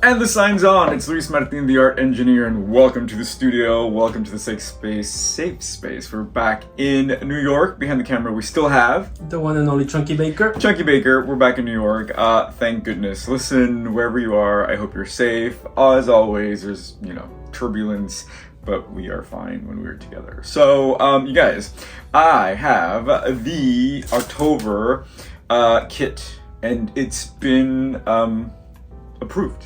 And the sign's on. It's Luis Martin, the art engineer, and welcome to the studio. Welcome to the safe space. We're back in New York. Behind the camera, we still have the one and only Chunky Baker. Chunky Baker. We're back in New York. Thank goodness. Listen, wherever you are, I hope you're safe. As always, there's turbulence, but we are fine when we're together. So, you guys, I have the October kit, and it's been approved.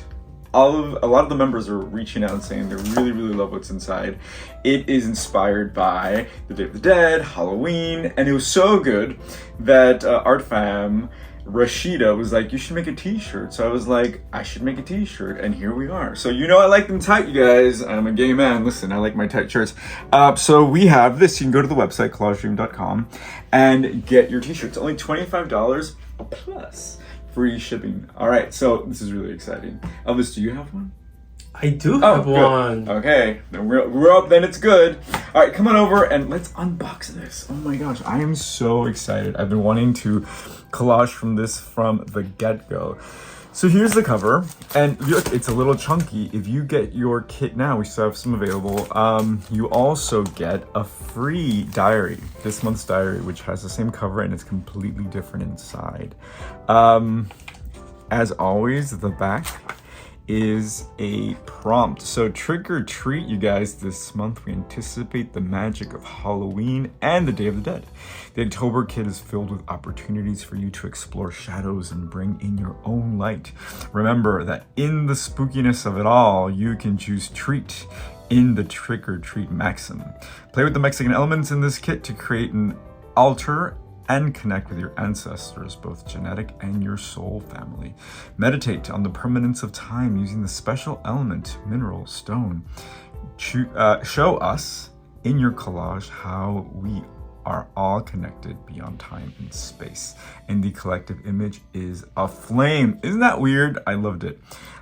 A lot of the members are reaching out and saying they really love what's inside. It is inspired by the Day of the Dead, Halloween, and it was so good that art fam Rashida was like, you should make a t-shirt. So I was like, I should make a t-shirt, and here we are. So I like them tight, you guys. I'm a gay man. Listen, I like my tight shirts. So we have this. You can go to the website collagedream.com and get your t-shirts. Only $25 plus free shipping. All right, so this is really exciting. Elvis, do you have one? I do have one. Okay, then we're up. Then it's good. All right, come on over and let's unbox this. Oh my gosh, I am so excited. I've been wanting to collage from this from the get-go. So here's the cover, and look, it's a little chunky. If you get your kit now, we still have some available. You also get a free diary, this month's diary, which has the same cover and it's completely different inside. As always, the back is a prompt. So trick or treat, you guys. This month we anticipate the magic of Halloween and the Day of the Dead. The October kit is filled with opportunities for you to explore shadows and bring in your own light. Remember that in the spookiness of it all, you can choose treat in the trick or treat maxim. Play with the Mexican elements in this kit to create an altar and connect with your ancestors, both genetic and your soul family. Meditate on the permanence of time using the special element, mineral, stone. Show us in your collage how we are all connected beyond time and space. And the collective image is a flame. Isn't that weird? I loved it.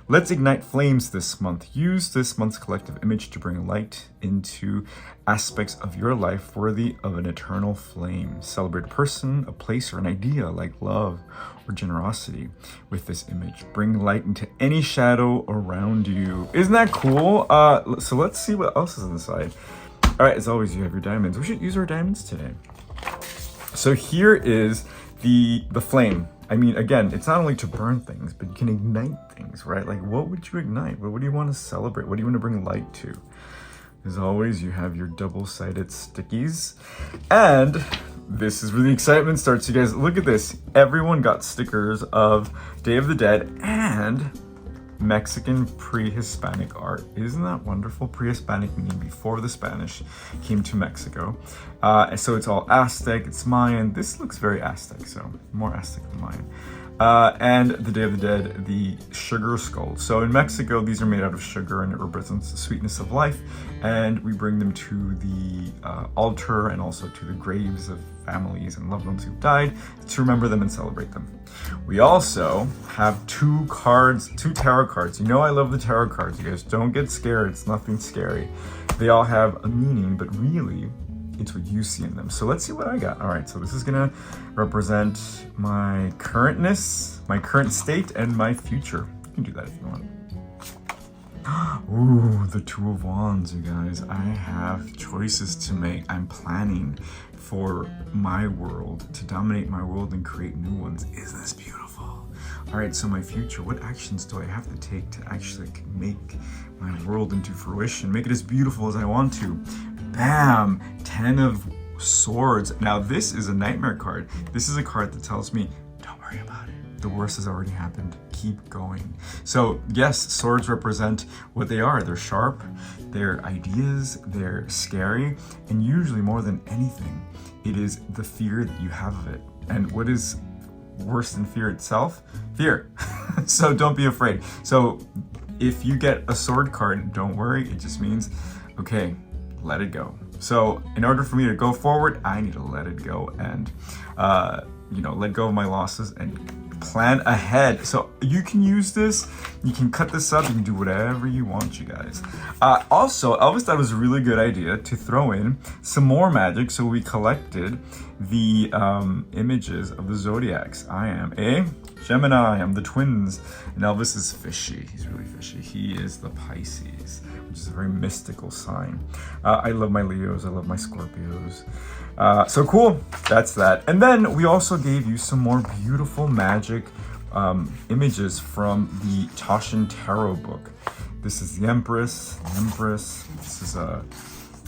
Let's ignite flames this month. Use this month's collective image to bring light into aspects of your life worthy of an eternal flame. Celebrate a person, a place, or an idea like love or generosity with this image. Bring light into any shadow around you. Isn't that cool? So let's see what else is inside. All right, as always, you have your diamonds. We should use our diamonds today. So here is the flame. I mean, again, it's not only to burn things, but you can ignite things, right? Like, what would you ignite? What do you want to celebrate? What do you want to bring light to? As always, you have your double-sided stickies. And this is where the excitement starts, you guys. Look at this. Everyone got stickers of Day of the Dead and Mexican pre-Hispanic art. Isn't that wonderful? Pre-Hispanic meaning before the Spanish came to Mexico. So it's all Aztec, it's Mayan. This looks very Aztec, so more Aztec than Mayan. And the Day of the Dead, the sugar skull. So in Mexico, these are made out of sugar and it represents the sweetness of life. And we bring them to the altar and also to the graves of families and loved ones who've died to remember them and celebrate them. We also have two tarot cards. I love the tarot cards, you guys. Don't get scared, it's nothing scary. They all have a meaning, but really, it's what you see in them. So let's see what I got. All right, so this is gonna represent my currentness, my current state, and my future. You can do that if you want. Ooh, the Two of Wands, you guys. I have choices to make. I'm planning for my world, to dominate my world and create new ones. Isn't this beautiful? All right, so my future, what actions do I have to take to actually make my world into fruition, make it as beautiful as I want to? Bam, 10 of Swords. Now this is a nightmare card. This is a card that tells me, don't worry about it. The worst has already happened. Keep going. So yes, swords represent what they are. They're sharp, they're ideas, they're scary, and usually more than anything, it is the fear that you have of it. And what is worse than fear itself? Fear. So don't be afraid. So if you get a sword card, don't worry. It just means, okay, let it go. So in order for me to go forward, I need to let it go and, let go of my losses and plan ahead. So you can use this, you can cut this up, you can do whatever you want, you guys. Also, Elvis thought it was a really good idea to throw in some more magic. So we collected the images of the zodiacs. I am a Gemini, I'm the twins. And Elvis is fishy. He's really fishy. He is the Pisces, which is a very mystical sign. I love my Leos. I love my Scorpios. So cool. That's that. And then we also gave you some more beautiful magic images from the Taschen Tarot book. This is the Empress. This is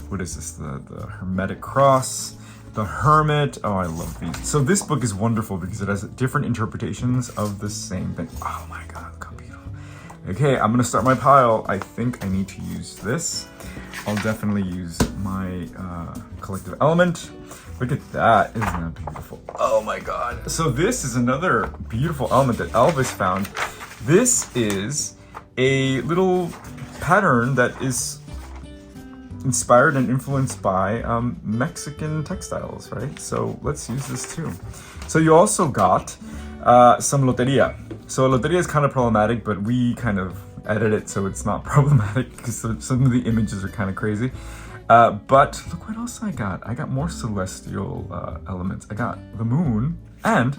what is this? The Hermetic Cross. The Hermit. Oh, I love these. So this book is wonderful because it has different interpretations of the same thing. Oh my God, look how beautiful. Okay, I'm gonna start my pile. I think I need to use this. I'll definitely use my collective element. Look at that, isn't that beautiful? Oh my God. So this is another beautiful element that Elvis found. This is a little pattern that is inspired and influenced by Mexican textiles, right? So let's use this too. So you also got some loteria. So loteria is kind of problematic, but we kind of edit it so it's not problematic because some of the images are kind of crazy. But look what else I got. I got more celestial elements. I got the moon and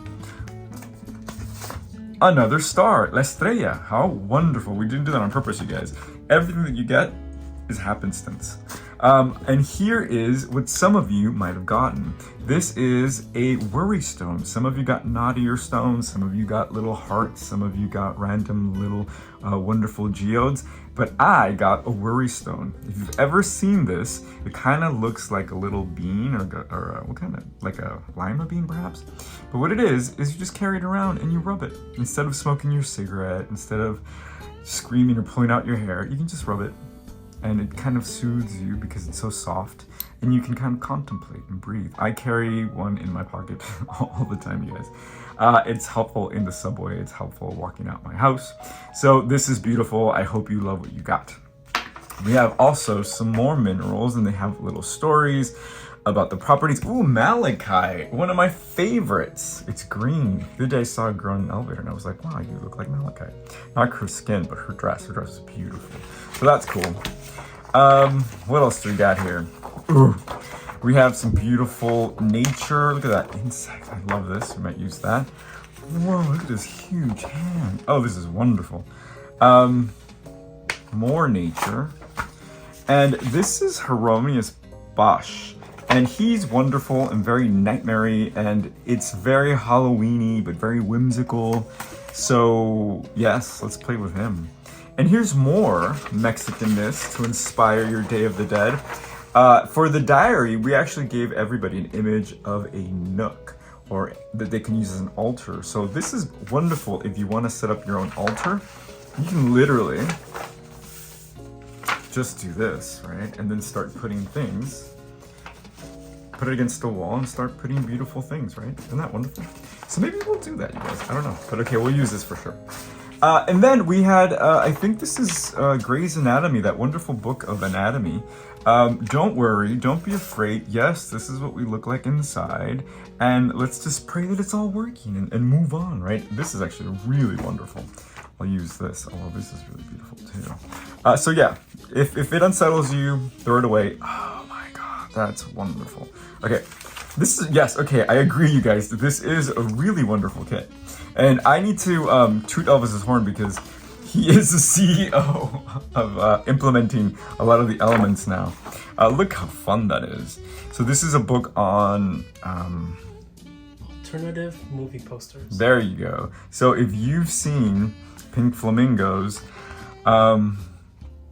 another star, La Estrella. How wonderful. We didn't do that on purpose, you guys. Everything that you get is happenstance. And here is what some of you might have gotten. This is a worry stone. Some of you got naughtier stones, some of you got little hearts, some of you got random little wonderful geodes, but I got a worry stone. If you've ever seen this, it kind of looks like a little bean or what kind of, like a lima bean perhaps? But what it is you just carry it around and you rub it. Instead of smoking your cigarette, instead of screaming or pulling out your hair, you can just rub it. And it kind of soothes you because it's so soft and you can kind of contemplate and breathe. I carry one in my pocket all the time, you guys. It's helpful in the subway. It's helpful walking out my house. So this is beautiful. I hope you love what you got. We have also some more minerals and they have little stories about the properties. Ooh, malachite, one of my favorites. It's green. The other day I saw a girl in an elevator and I was like, wow, you look like malachite. Not her skin, but her dress. Her dress is beautiful. So that's cool. What else do we got here? Ooh, we have some beautiful nature. Look at that insect. I love this. We might use that. Whoa, look at this huge hand. Oh, this is wonderful. More nature. And this is Hieronymus Bosch. And he's wonderful and very nightmare-y, and it's very Halloween-y, but very whimsical. So yes, let's play with him. And here's more Mexicanness to inspire your Day of the Dead. For the diary, we actually gave everybody an image of a nook, or that they can use as an altar. So this is wonderful if you want to set up your own altar. You can literally just do this, right? And then start putting things. Put it against the wall and start putting beautiful things, right? Isn't that wonderful? So maybe we'll do that, you guys. I don't know. But okay, we'll use this for sure. And then we had, I think this is Grey's Anatomy, that wonderful book of anatomy. Don't worry, don't be afraid. Yes, this is what we look like inside. And let's just pray that it's all working and move on, right? This is actually really wonderful. I'll use this. Oh, this is really beautiful too. So yeah, if it unsettles you, throw it away. Oh my God, that's wonderful. Okay, this is, yes, okay, I agree, you guys. This is a really wonderful kit. And I need to toot Elvis's horn because he is the CEO of implementing a lot of the elements now. Look how fun that is. So this is a book on alternative movie posters. There you go. So if you've seen Pink Flamingos,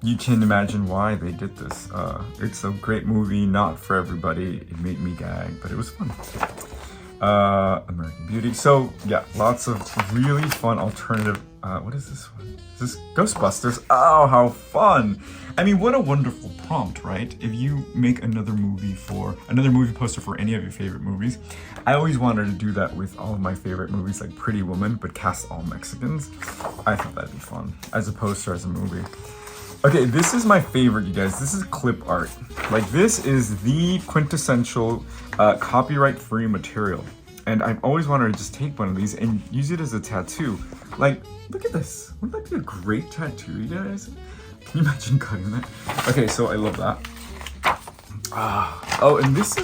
you can imagine why they did this. It's a great movie, not for everybody. It made me gag, but it was fun. American Beauty. So yeah, lots of really fun alternative. What is this one? Is this Ghostbusters? Oh, how fun! I mean, what a wonderful prompt, right? If you make another movie poster for any of your favorite movies. I always wanted to do that with all of my favorite movies, like Pretty Woman, but cast all Mexicans. I thought that'd be fun as a poster, as a movie. Okay, this is my favorite, you guys. This is clip art. Like, this is the quintessential copyright-free material. And I've always wanted to just take one of these and use it as a tattoo. Like, look at this. Wouldn't that be a great tattoo, you guys? Can you imagine cutting that? Okay, so I love that. Oh, and this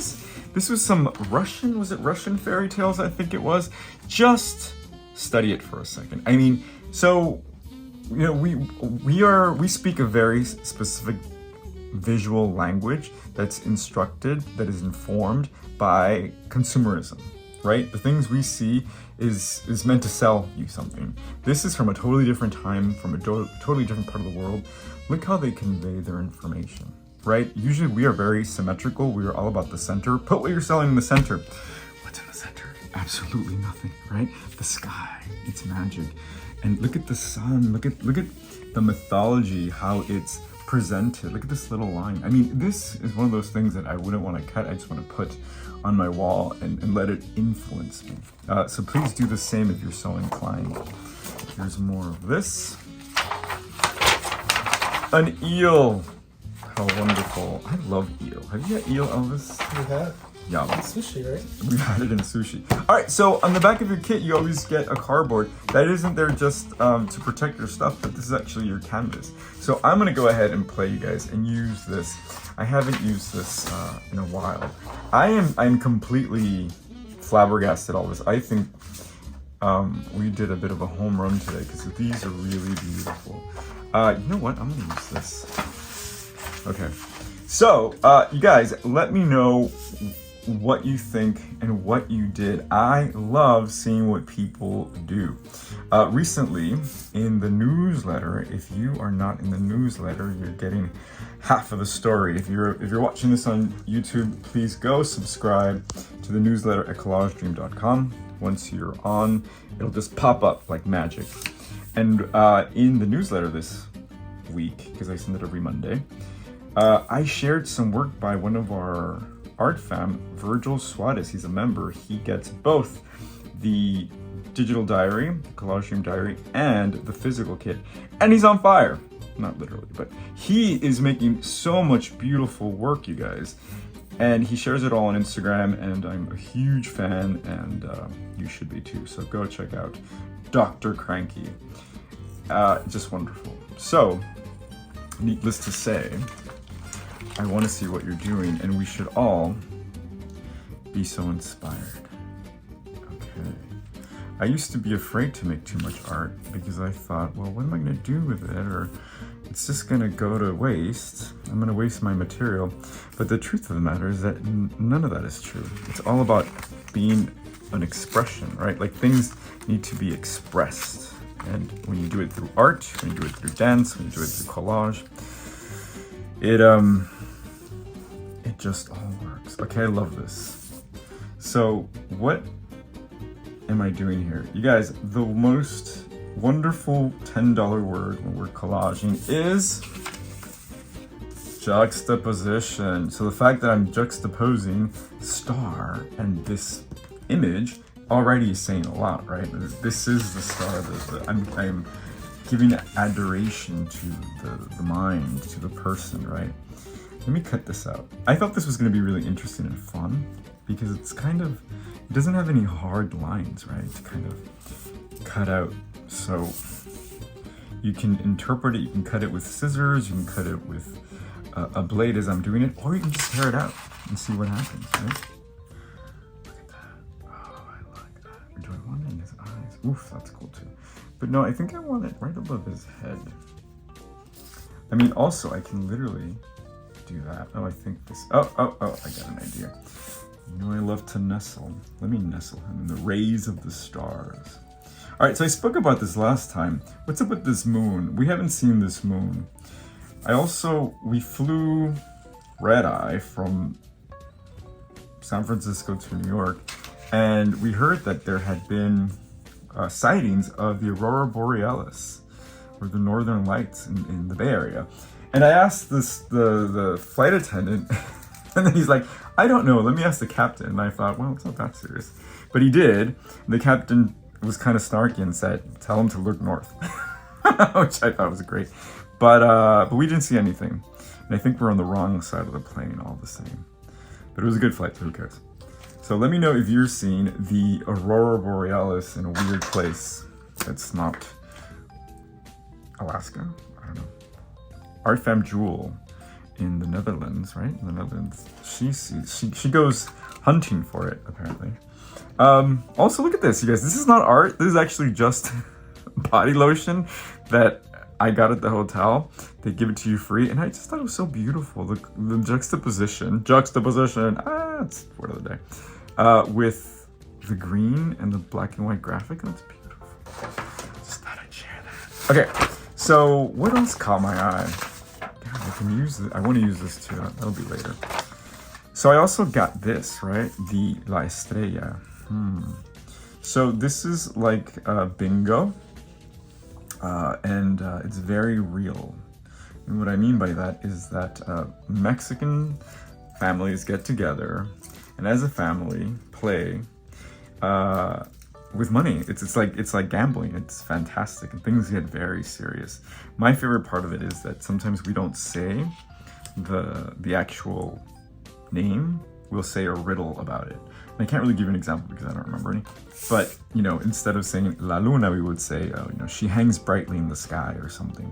was some Russian, was it Russian fairy tales? I think it was. Just study it for a second. I mean, so, you know, we speak a very specific visual language that's instructed, that is informed by consumerism, right? The things we see is meant to sell you something. This is from a totally different time, from a totally different part of the world. Look how they convey their information, right? Usually we are very symmetrical. We are all about the center. Put what you're selling in the center. What's in the center? Absolutely nothing, right? The sky, it's magic. And look at the sun, look at the mythology, how it's presented. Look at this little line. I mean, this is one of those things that I wouldn't want to cut. I just want to put on my wall and let it influence me. So please do the same if you're so inclined. Here's more of this. An eel. How wonderful. I love eel. Have you had eel, Elvis? We have. Yeah. Sushi, right? We've had it in sushi. All right, so on the back of your kit, you always get a cardboard. That isn't there just to protect your stuff, but this is actually your canvas. So I'm gonna go ahead and play, you guys, and use this. I haven't used this in a while. I'm completely flabbergasted all this. I think we did a bit of a home run today because these are really beautiful. You know what? I'm gonna use this. Okay. So, you guys, let me know what you think and what you did. I love seeing what people do. Recently, in the newsletter, if you are not in the newsletter, you're getting half of the story. If you're watching this on YouTube, please go subscribe to the newsletter at collagedream.com. Once you're on, it'll just pop up like magic. And in the newsletter this week, because I send it every Monday, I shared some work by one of our art fam, Virgil Suarez. He's a member. He gets both the digital diary, the Collage Dream diary, and the physical kit. And he's on fire. Not literally, but he is making so much beautiful work, you guys. And he shares it all on Instagram, and I'm a huge fan, and you should be too. So go check out Dr. Cranky. Just wonderful. So, needless to say, I want to see what you're doing, and we should all be so inspired. Okay. I used to be afraid to make too much art because I thought, well, what am I going to do with it? Or it's just going to go to waste. I'm going to waste my material. But the truth of the matter is that none of that is true. It's all about being an expression, right? Like things need to be expressed. And when you do it through art, when you do it through dance, when you do it through collage, it just all works. Okay, I love this. So what am I doing here? You guys, the most wonderful $10 word when we're collaging is juxtaposition. So the fact that I'm juxtaposing star and this image already is saying a lot, right? This is the star. I'm giving adoration to the mind, to the person, right? Let me cut this out. I thought this was going to be really interesting and fun because it's kind of, it doesn't have any hard lines, right? To kind of cut out. So you can interpret it, you can cut it with scissors, you can cut it with a blade as I'm doing it, or you can just tear it out and see what happens, right? Look at that. Oh, I like that. Or do I want it in his eyes? Oof, that's cool too. But no, I think I want it right above his head. I mean, also, I can literally do that. Oh, I think this, oh, I got an idea. You know I love to nestle. Let me nestle him in the rays of the stars. All right, so I spoke about this last time. What's up with this moon? We haven't seen this moon. We flew red eye from San Francisco to New York, and we heard that there had been sightings of the Aurora Borealis, or the Northern Lights in the Bay Area. And I asked the flight attendant, and then he's like, I don't know, let me ask the captain. And I thought, well, it's not that serious. But he did. The captain was kind of snarky and said, tell him to look north, which I thought was great. But we didn't see anything. And I think we're on the wrong side of the plane all the same. But it was a good flight, so who cares? So let me know if you're seeing the Aurora Borealis in a weird place that's not Alaska. I don't know. Art Fam Jewel in the Netherlands, right? In the Netherlands, she goes hunting for it apparently. Also, look at this, you guys. This is not art. This is actually just body lotion that I got at the hotel. They give it to you free, and I just thought it was so beautiful. The juxtaposition. It's word of the day. With the green and the black and white graphic, and it's beautiful. Just thought I'd share that. Okay, so what else caught my eye? God, I can use it. I want to use this too. That'll be later. So I also got this, right? The La Estrella. So this is like bingo, and it's very real. And what I mean by that is that Mexican families get together and as a family play with money. It's like gambling. It's fantastic, and things get very serious. My favorite part of it is that sometimes we don't say the actual name. We'll say a riddle about it. And I can't really give you an example because I don't remember any. But, you know, instead of saying La Luna, we would say, you know, she hangs brightly in the sky or something,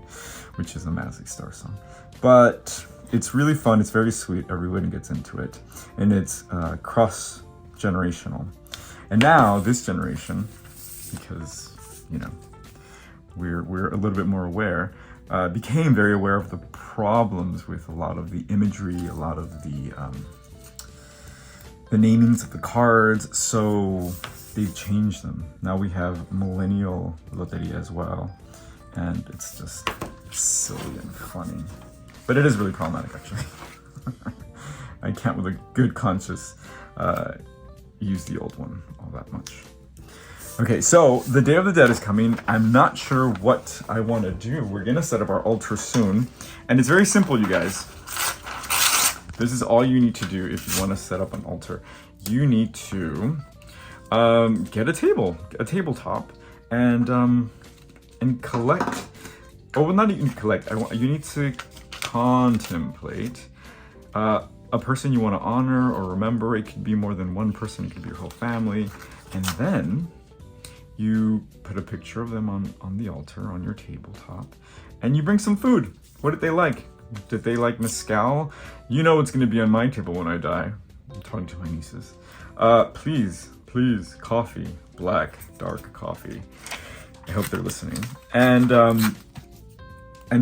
which is a Mazzy Star song. But it's really fun. It's very sweet. Everybody gets into it. And it's cross-generational. And now this generation, because, you know, we're a little bit more aware, became very aware of the problems with a lot of the imagery, a lot of the namings of the cards, so they've changed them. Now we have millennial loteria as well, and it's just silly and funny. But it is really problematic, actually. I can't with a good conscience use the old one all that much. Okay, so the Day of the Dead is coming. I'm not sure what I want to do. We're gonna set up our altar soon, and it's very simple, you guys. This is all you need to do if you want to set up an altar. You need to get a tabletop, and collect. Oh, well, not even collect. You need to contemplate a person you want to honor or remember. It could be more than one person. It could be your whole family, and then you put a picture of them on the altar on your tabletop, and you bring some food. What did they like? Did they like mezcal? You know what's gonna be on my table when I die. I'm talking to my nieces. Please, coffee, black, dark coffee. I hope they're listening. And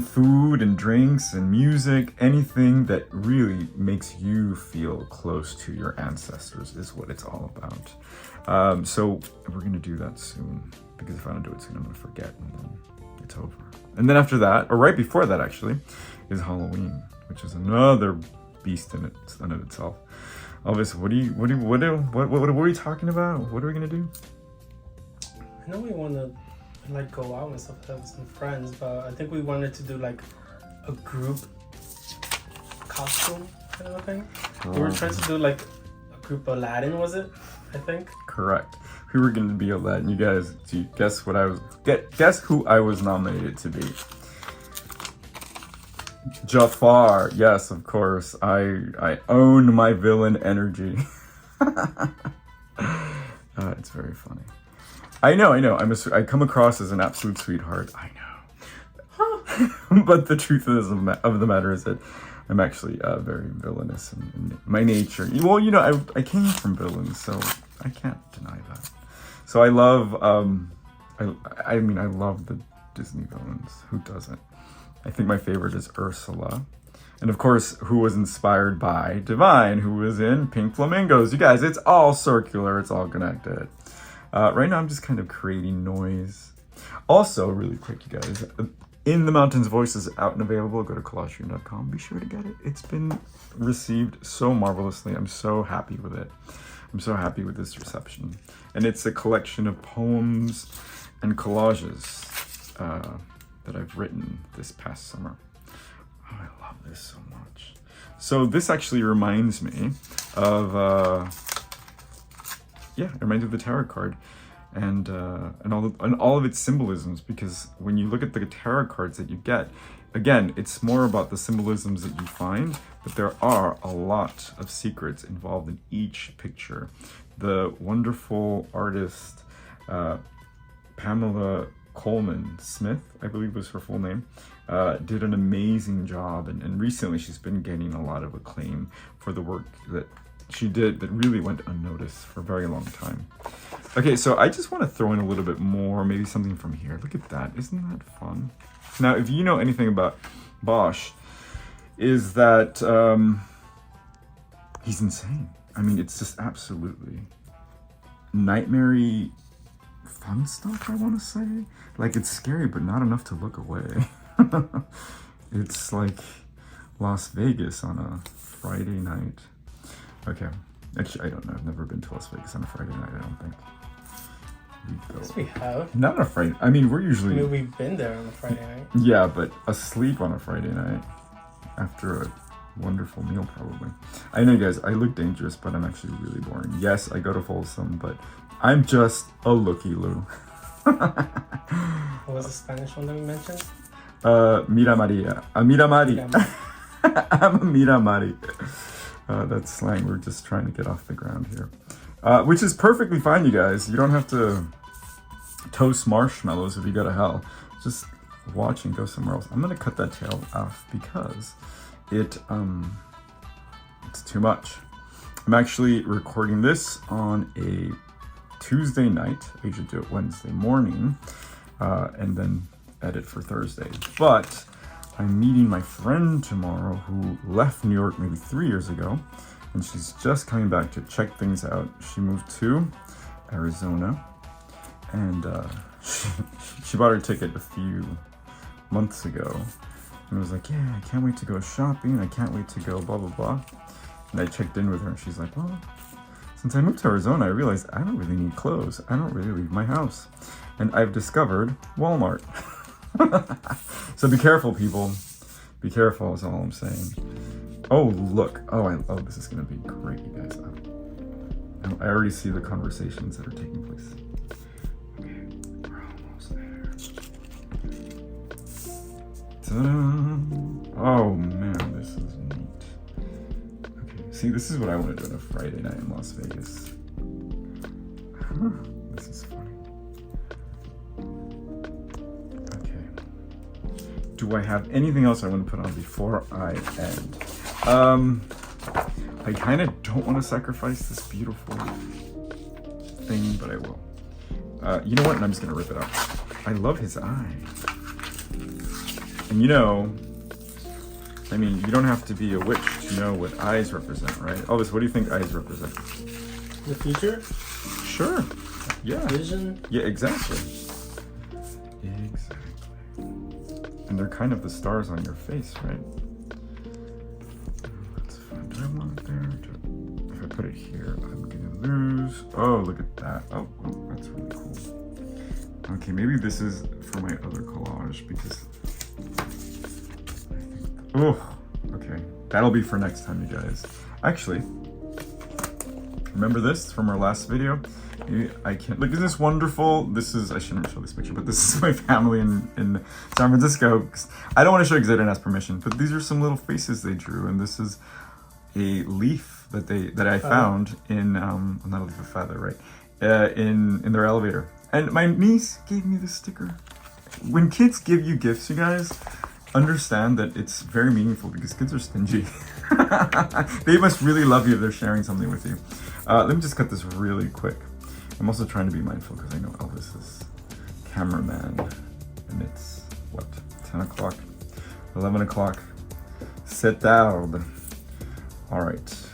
food and drinks and music, anything that really makes you feel close to your ancestors is what it's all about. So we're gonna do that soon, because if I don't do it soon, I'm gonna forget, and then it's over. And then after that, or right before that actually, is Halloween, which is another beast in itself. Elvis, what are we talking about? What are we gonna do? I know we want to like go out and stuff, have some friends, but I think we wanted to do like a group costume kind of thing. We were trying to do like a group Aladdin, was it? I think. Correct. We were gonna be Aladdin. You guys, do you guess what I was? Guess who I was nominated to be? Jafar. Yes, of course. I own my villain energy. It's very funny. I know. I come across as an absolute sweetheart. I know. But the truth of the matter is that I'm actually very villainous in my nature. Well, you know, I came from villains, so I can't deny that. So I love, I love the Disney villains. Who doesn't? I think my favorite is Ursula. And of course, who was inspired by Divine, who was in Pink Flamingos. You guys, it's all circular, it's all connected. Right now, I'm just kind of creating noise. Also, really quick, you guys, In the Mountains Voice is out and available. Go to collagedream.com. Be sure to get it. It's been received so marvelously. I'm so happy with it. I'm so happy with this reception. And it's a collection of poems and collages that I've written this past summer. Oh, I love this so much. So this actually reminds me of, it reminds me of the tarot card and all of its symbolisms, because when you look at the tarot cards that you get, again, it's more about the symbolisms that you find, but there are a lot of secrets involved in each picture. The wonderful artist, Pamela Coleman Smith, I believe was her full name, did an amazing job, and recently she's been getting a lot of acclaim for the work that she did that really went unnoticed for a very long time. Okay, so I just want to throw in a little bit more, maybe something from here. Look at that, isn't that fun? Now, if you know anything about Bosch, is that he's insane. I mean, it's just absolutely nightmare-y fun stuff, I want to say. Like, it's scary, but not enough to look away. It's like Las Vegas on a Friday night. Okay, actually, I don't know. I've never been to Las Vegas on a Friday night, I don't think. Yes, we have. Not on a Friday. I mean, we're usually... I mean, we've been there on a Friday night. Yeah, but asleep on a Friday night after a wonderful meal, probably. I know, guys, I look dangerous, but I'm actually really boring. Yes, I go to Folsom, but I'm just a looky-loo. What was the Spanish one that we mentioned? Mira Maria. Miramari. I'm a Miramari. That's slang. We're just trying to get off the ground here. Which is perfectly fine, you guys. You don't have to toast marshmallows if you go to hell. Just watch and go somewhere else. I'm gonna cut that tail off because it's too much. I'm actually recording this on a Tuesday night. I usually do it Wednesday morning, and then edit for Thursday. But I'm meeting my friend tomorrow who left New York maybe 3 years ago, and she's just coming back to check things out. She moved to Arizona, and she bought her ticket a few months ago, and was like, yeah, I can't wait to go shopping, I can't wait to go blah blah blah. And I checked in with her, and she's like, well, since I moved to Arizona, I realized I don't really need clothes. I don't really leave my house. And I've discovered Walmart. So be careful, people. Be careful is all I'm saying. Oh, look. Oh, this is going to be great, you guys. I already see the conversations that are taking place. Okay, we're almost there. Ta-da! Oh, man, this is neat. Okay, see, this is what I want to do on a Friday night in Las Vegas. This is funny. Do I have anything else I want to put on before I end? I kind of don't want to sacrifice this beautiful thing, but I will. You know what? And I'm just going to rip it out. I love his eye. And you know, I mean, you don't have to be a witch to know what eyes represent, right? Elvis, what do you think eyes represent? The future? Sure. Yeah. Vision? Yeah, exactly. Exactly. And they're kind of the stars on your face, right? That's fun. Do I want it there? If I put it here, I'm gonna lose. Oh, look at that. Oh, that's really cool. Okay, maybe this is for my other collage because okay. That'll be for next time, you guys. Actually, remember this from our last video? I can't look. Isn't this wonderful? This is, I shouldn't show this picture, but this is my family in San Francisco. I don't want to show you because I didn't ask permission, but these are some little faces they drew, and this is a leaf that I found in not a leaf of feather, right? In their elevator. And my niece gave me this sticker. When kids give you gifts, you guys understand that it's very meaningful because kids are stingy. They must really love you if they're sharing something with you. Let me just cut this really quick. I'm also trying to be mindful because I know Elvis is cameraman, and it's what, 10 o'clock, 11 o'clock. C'est tard. All right.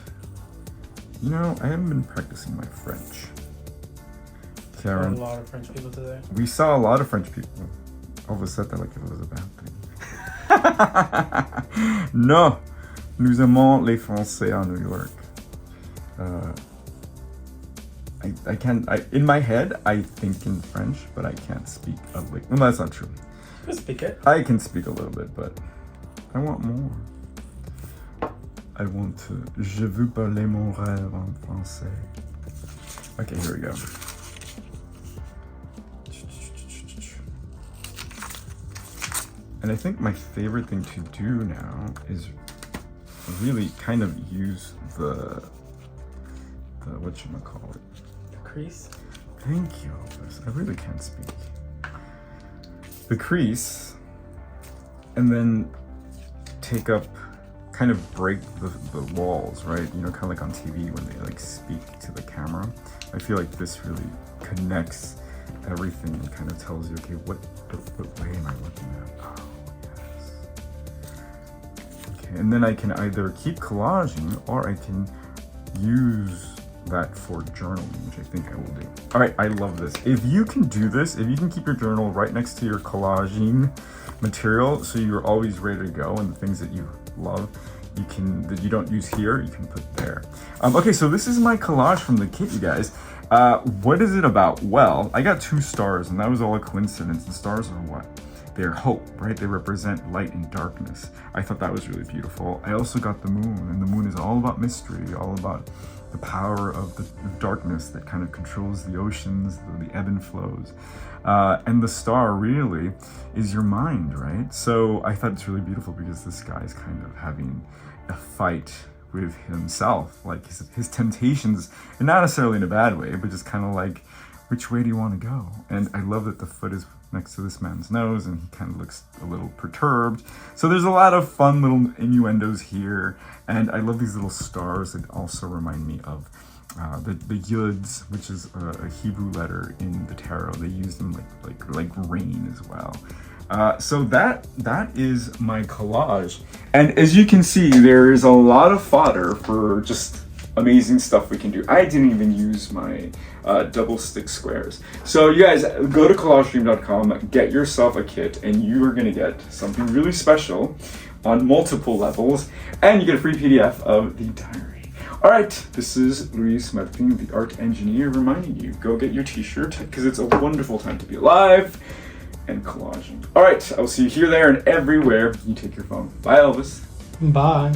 You know, I haven't been practicing my French. Karen, A lot of French people today. we saw a lot of French people. Elvis said that like it was a bad thing. No, nous aimons les Français à New York. I can't, in my head, I think in French, but I can't speak well, that's not true. You can speak it. I can speak a little bit, but I want more. I want to, je veux parler mon rêve en français. Okay, here we go. And I think my favorite thing to do now is really kind of use the whatchamacallit. The crease. Thank you, Elvis. I really can't speak. the crease and then take up, kind of break the walls, right? You know, kind of like on TV when they like speak to the camera. I feel like this really connects everything and kind of tells you, okay, what way am I looking at? Oh, yes. Okay, and then I can either keep collaging or I can use that for journaling, which I think I will do. All right, I love this. If you can do this, if you can keep your journal right next to your collaging material, so you're always ready to go, and the things that you love, you can, that you don't use here, you can put there. Okay, so this is my collage from the kit, you guys. What is it about? Well, I got 2 stars, and that was all a coincidence. The stars are what? They're hope, right? They represent light and darkness. I thought that was really beautiful. I also got the moon, and the moon is all about mystery, all about the power of the darkness that kind of controls the oceans, the ebb and flows. And the star really is your mind, right? So I thought it's really beautiful because this guy is kind of having a fight with himself, like his temptations, and not necessarily in a bad way, but just kind of like, which way do you want to go? And I love that the foot is next to this man's nose and he kind of looks a little perturbed. So there's a lot of fun little innuendos here. And I love these little stars that also remind me of the yuds, which is a Hebrew letter in the tarot. They use them like rain as well. So that is my collage. And as you can see, there is a lot of fodder for just amazing stuff we can do. I didn't even use my double stick squares. So you guys, go to collagedream.com, get yourself a kit, and you are gonna get something really special on multiple levels, and you get a free PDF of the diary. All right, this is Luis Martin, the art engineer, reminding you, go get your t-shirt, because it's a wonderful time to be alive and collaging. All right, I will see you here, there, and everywhere you take your phone. Bye, Elvis. Bye.